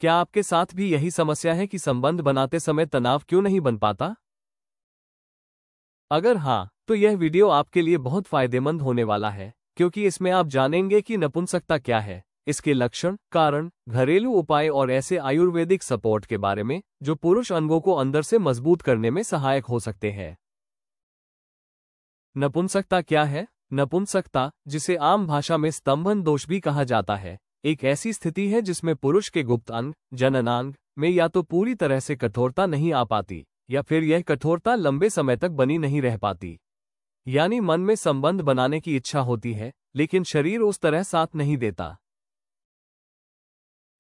क्या आपके साथ भी यही समस्या है कि संबंध बनाते समय तनाव क्यों नहीं बन पाता? अगर हाँ, तो यह वीडियो आपके लिए बहुत फायदेमंद होने वाला है, क्योंकि इसमें आप जानेंगे कि नपुंसकता क्या है, इसके लक्षण, कारण, घरेलू उपाय और ऐसे आयुर्वेदिक सपोर्ट के बारे में जो पुरुष अंगों को अंदर से मजबूत करने में सहायक हो सकते हैं। नपुंसकता क्या है? नपुंसकता, जिसे आम भाषा में स्तंभन दोष भी कहा जाता है, एक ऐसी स्थिति है जिसमें पुरुष के गुप्त अंग, जननांग में या तो पूरी तरह से कठोरता नहीं आ पाती या फिर यह कठोरता लंबे समय तक बनी नहीं रह पाती। यानी मन में संबंध बनाने की इच्छा होती है, लेकिन शरीर उस तरह साथ नहीं देता।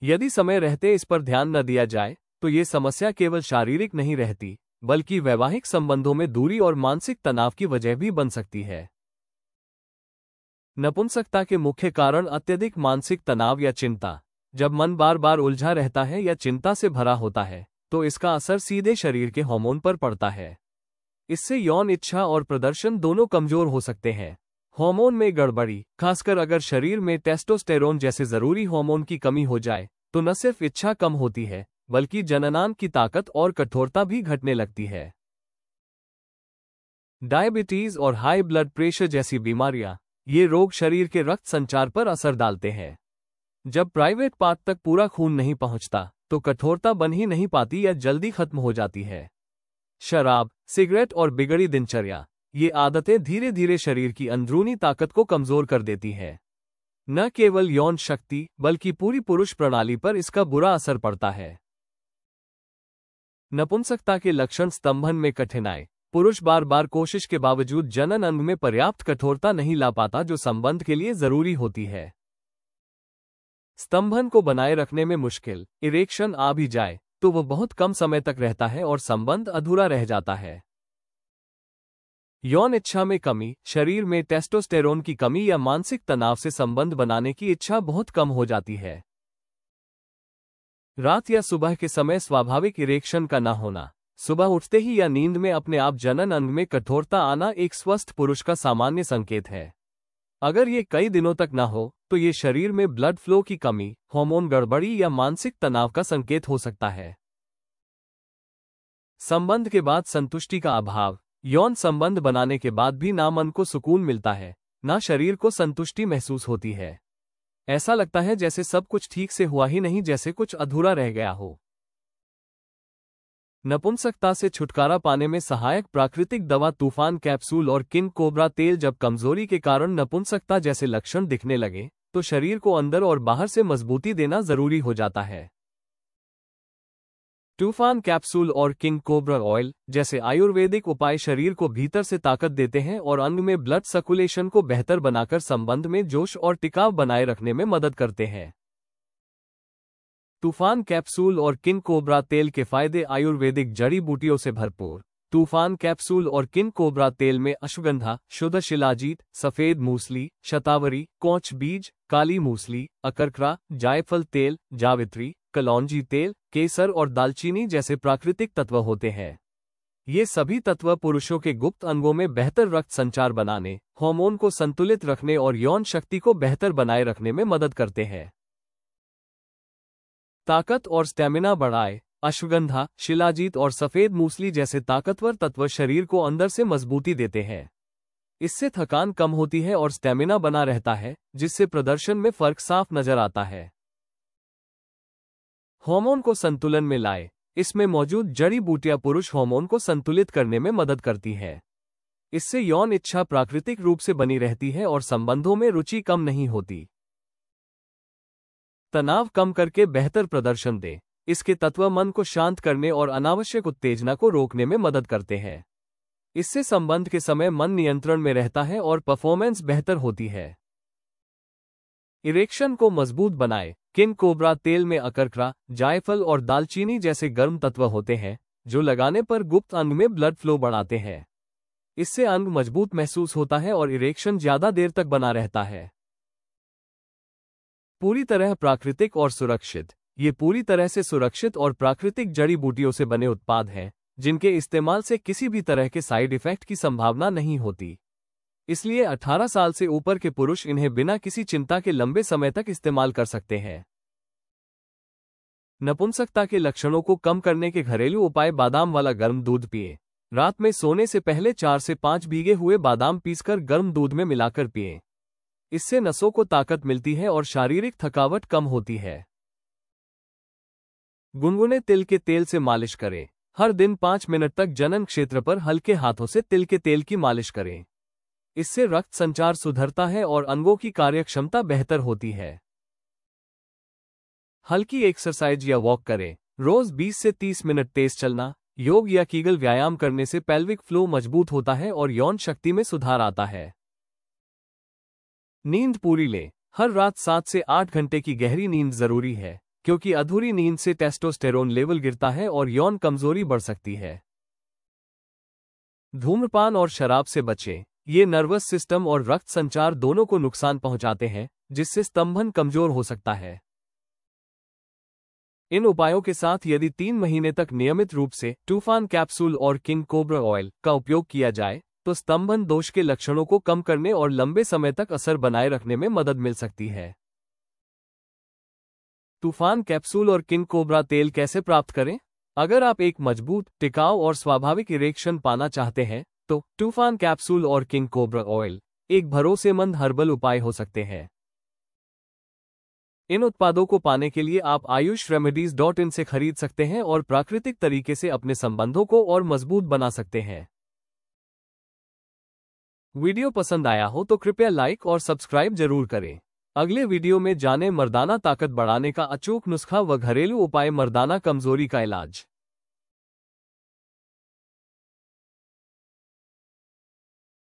यदि समय रहते इस पर ध्यान न दिया जाए, तो ये समस्या केवल शारीरिक नहीं रहती, बल्कि वैवाहिक संबंधों में दूरी और मानसिक तनाव की वजह भी बन सकती है। नपुंसकता के मुख्य कारण अत्यधिक मानसिक तनाव या चिंता। जब मन बार बार उलझा रहता है या चिंता से भरा होता है, तो इसका असर सीधे शरीर के हार्मोन पर पड़ता है। इससे यौन इच्छा और प्रदर्शन दोनों कमजोर हो सकते हैं। हार्मोन में गड़बड़ी, खासकर अगर शरीर में टेस्टोस्टेरोन जैसे जरूरी हार्मोन की कमी हो जाए, तो न सिर्फ इच्छा कम होती है, बल्कि जननांग की ताकत और कठोरता भी घटने लगती है। डायबिटीज और हाई ब्लड प्रेशर जैसी बीमारियां, ये रोग शरीर के रक्त संचार पर असर डालते हैं। जब प्राइवेट पार्ट तक पूरा खून नहीं पहुंचता, तो कठोरता बन ही नहीं पाती या जल्दी खत्म हो जाती है। शराब, सिगरेट और बिगड़ी दिनचर्या, ये आदतें धीरे धीरे शरीर की अंदरूनी ताकत को कमजोर कर देती है। न केवल यौन शक्ति, बल्कि पूरी पुरुष प्रणाली पर इसका बुरा असर पड़ता है। नपुंसकता के लक्षण स्तंभन में कठिनाई। पुरुष बार बार कोशिश के बावजूद जनन अंग में पर्याप्त कठोरता नहीं ला पाता, जो संबंध के लिए जरूरी होती है। स्तंभन को बनाए रखने में मुश्किल, इरेक्शन आ भी जाए तो वह बहुत कम समय तक रहता है और संबंध अधूरा रह जाता है। यौन इच्छा में कमी, शरीर में टेस्टोस्टेरोन की कमी या मानसिक तनाव से संबंध बनाने की इच्छा बहुत कम हो जाती है। रात या सुबह के समय स्वाभाविक इरेक्शन का न होना। सुबह उठते ही या नींद में अपने आप जनन अंग में कठोरता आना एक स्वस्थ पुरुष का सामान्य संकेत है। अगर ये कई दिनों तक न हो, तो ये शरीर में ब्लड फ्लो की कमी, हार्मोन गड़बड़ी या मानसिक तनाव का संकेत हो सकता है। संबंध के बाद संतुष्टि का अभाव। यौन संबंध बनाने के बाद भी ना मन को सुकून मिलता है, ना शरीर को संतुष्टि महसूस होती है। ऐसा लगता है जैसे सब कुछ ठीक से हुआ ही नहीं, जैसे कुछ अधूरा रह गया हो। नपुंसकता से छुटकारा पाने में सहायक प्राकृतिक दवा तूफान कैप्सूल और किंग कोबरा तेल। जब कमजोरी के कारण नपुंसकता जैसे लक्षण दिखने लगे, तो शरीर को अंदर और बाहर से मजबूती देना जरूरी हो जाता है। तूफान कैप्सूल और किंग कोबरा ऑयल जैसे आयुर्वेदिक उपाय शरीर को भीतर से ताकत देते हैं और अंग में ब्लड सर्कुलेशन को बेहतर बनाकर संबंध में जोश और टिकाव बनाए रखने में मदद करते हैं। तूफान कैप्सूल और किंग कोबरा तेल के फायदे। आयुर्वेदिक जड़ी बूटियों से भरपूर। तूफान कैप्सूल और किंग कोबरा तेल में अश्वगंधा, शुद्ध शिलाजीत, सफेद मूसली, शतावरी, कौच बीज, काली मूसली, अकरकरा, जायफल तेल, जावित्री, कलौंजी तेल, केसर और दालचीनी जैसे प्राकृतिक तत्व होते हैं। ये सभी तत्व पुरुषों के गुप्त अंगों में बेहतर रक्त संचार बनाने, हार्मोन को संतुलित रखने और यौन शक्ति को बेहतर बनाए रखने में मदद करते हैं। ताकत और स्टेमिना बढ़ाए। अश्वगंधा, शिलाजीत और सफेद मूसली जैसे ताकतवर तत्व शरीर को अंदर से मजबूती देते हैं। इससे थकान कम होती है और स्टेमिना बना रहता है, जिससे प्रदर्शन में फर्क साफ नजर आता है। हार्मोन को संतुलन में लाए। इसमें मौजूद जड़ी बूटियां पुरुष हार्मोन को संतुलित करने में मदद करती है। इससे यौन इच्छा प्राकृतिक रूप से बनी रहती है और संबंधों में रुचि कम नहीं होती। तनाव कम करके बेहतर प्रदर्शन दे। इसके तत्व मन को शांत करने और अनावश्यक उत्तेजना को रोकने में मदद करते हैं। इससे संबंध के समय मन नियंत्रण में रहता है और परफॉर्मेंस बेहतर होती है। इरेक्शन को मजबूत बनाए। किंग कोबरा तेल में अकरकरा, जायफल और दालचीनी जैसे गर्म तत्व होते हैं, जो लगाने पर गुप्त अंग में ब्लड फ्लो बढ़ाते हैं। इससे अंग मजबूत महसूस होता है और इरेक्शन ज्यादा देर तक बना रहता है। पूरी तरह प्राकृतिक और सुरक्षित। ये पूरी तरह से सुरक्षित और प्राकृतिक जड़ी बूटियों से बने उत्पाद हैं, जिनके इस्तेमाल से किसी भी तरह के साइड इफेक्ट की संभावना नहीं होती। इसलिए 18 साल से ऊपर के पुरुष इन्हें बिना किसी चिंता के लंबे समय तक इस्तेमाल कर सकते हैं। नपुंसकता के लक्षणों को कम करने के घरेलू उपाय: बादाम वाला गर्म दूध पिएं। रात में सोने से पहले 4 से 5 भीगे हुए बादाम पीसकर गर्म दूध में मिलाकर पिएं। इससे नसों को ताकत मिलती है और शारीरिक थकावट कम होती है। गुनगुने तिल के तेल से मालिश करें। हर दिन 5 मिनट तक जनन क्षेत्र पर हल्के हाथों से तिल के तेल की मालिश करें। इससे रक्त संचार सुधरता है और अंगों की कार्यक्षमता बेहतर होती है। हल्की एक्सरसाइज या वॉक करें। रोज 20 से 30 मिनट तेज चलना, योग या कीगल व्यायाम करने से पेल्विक फ्लो मजबूत होता है और यौन शक्ति में सुधार आता है। नींद पूरी लें। हर रात 7 से 8 घंटे की गहरी नींद जरूरी है, क्योंकि अधूरी नींद से टेस्टोस्टेरोन लेवल गिरता है और यौन कमजोरी बढ़ सकती है। धूम्रपान और शराब से बचें। ये नर्वस सिस्टम और रक्त संचार दोनों को नुकसान पहुंचाते हैं, जिससे स्तंभन कमजोर हो सकता है। इन उपायों के साथ यदि 3 महीने तक नियमित रूप से टूफान कैप्सूल और किंग कोबरा ऑयल का उपयोग किया जाए, तो स्तंभन दोष के लक्षणों को कम करने और लंबे समय तक असर बनाए रखने में मदद मिल सकती है। तूफान कैप्सूल और किंग कोबरा तेल कैसे प्राप्त करें? अगर आप एक मजबूत, टिकाऊ और स्वाभाविक इरेक्शन पाना चाहते हैं, तो तूफान कैप्सूल और किंग कोबरा ऑयल एक भरोसेमंद हर्बल उपाय हो सकते हैं। इन उत्पादों को पाने के लिए आप ayushremedies.in से खरीद सकते हैं और प्राकृतिक तरीके से अपने संबंधों को और मजबूत बना सकते हैं। वीडियो पसंद आया हो तो कृपया लाइक और सब्सक्राइब जरूर करें। अगले वीडियो में जानें मर्दाना ताकत बढ़ाने का अचूक नुस्खा व घरेलू उपाय, मर्दाना कमजोरी का इलाज।